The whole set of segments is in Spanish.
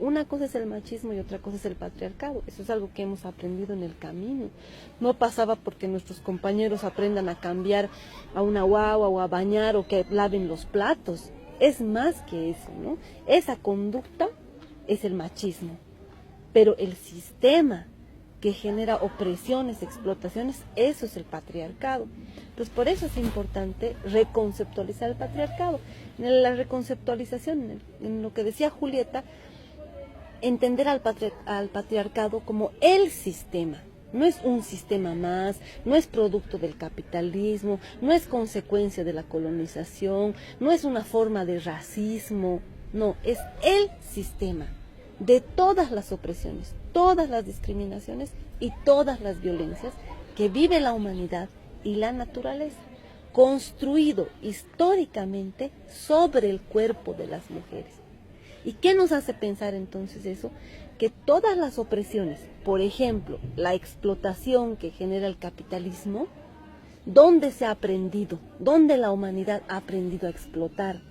Una cosa es el machismo y otra cosa es el patriarcado. Eso es algo que hemos aprendido en el camino. No pasaba porque nuestros compañeros aprendan a cambiar a una guagua o a bañar o que laven los platos. Es más que eso, ¿no? Esa conducta es el machismo. Pero el sistema que genera opresiones, explotaciones, eso es el patriarcado. Entonces, por eso es importante reconceptualizar el patriarcado. En la reconceptualización, en lo que decía Julieta, entender al patriarcado como el sistema. No es un sistema más, no es producto del capitalismo, no es consecuencia de la colonización, no es una forma de racismo, no, es el sistema de todas las opresiones, todas las discriminaciones y todas las violencias que vive la humanidad y la naturaleza, construido históricamente sobre el cuerpo de las mujeres. ¿Y qué nos hace pensar entonces eso? Que todas las opresiones, por ejemplo, la explotación que genera el capitalismo, ¿dónde se ha aprendido? ¿Dónde la humanidad ha aprendido a explotar?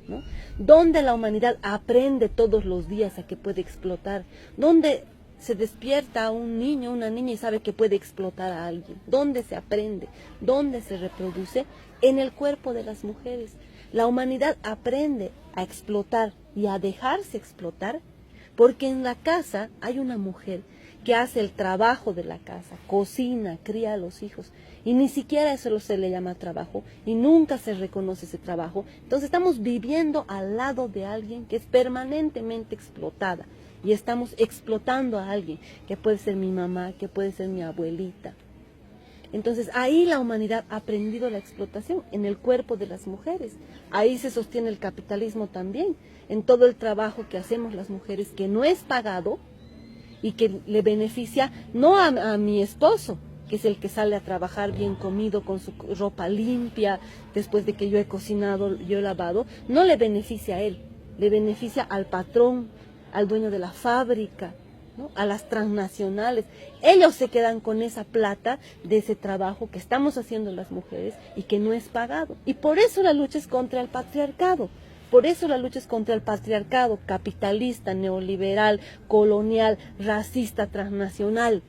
¿No? ¿Dónde la humanidad aprende todos los días a que puede explotar? ¿Dónde se despierta un niño, una niña y sabe que puede explotar a alguien? ¿Dónde se aprende? ¿Dónde se reproduce? En el cuerpo de las mujeres. La humanidad aprende a explotar y a dejarse explotar porque en la casa hay una mujer que hace el trabajo de la casa, cocina, cría a los hijos, y ni siquiera eso se le llama trabajo, y nunca se reconoce ese trabajo. Entonces estamos viviendo al lado de alguien que es permanentemente explotada, y estamos explotando a alguien, que puede ser mi mamá, que puede ser mi abuelita. Entonces ahí la humanidad ha aprendido la explotación en el cuerpo de las mujeres. Ahí se sostiene el capitalismo también, en todo el trabajo que hacemos las mujeres, que no es pagado, y que le beneficia no a mi esposo, que es el que sale a trabajar bien comido, con su ropa limpia, después de que yo he cocinado, yo he lavado, no le beneficia a él, le beneficia al patrón, al dueño de la fábrica, ¿no? A las transnacionales. Ellos se quedan con esa plata de ese trabajo que estamos haciendo las mujeres y que no es pagado. Y por eso la lucha es contra el patriarcado. Por eso la lucha es contra el patriarcado capitalista, neoliberal, colonial, racista, transnacional.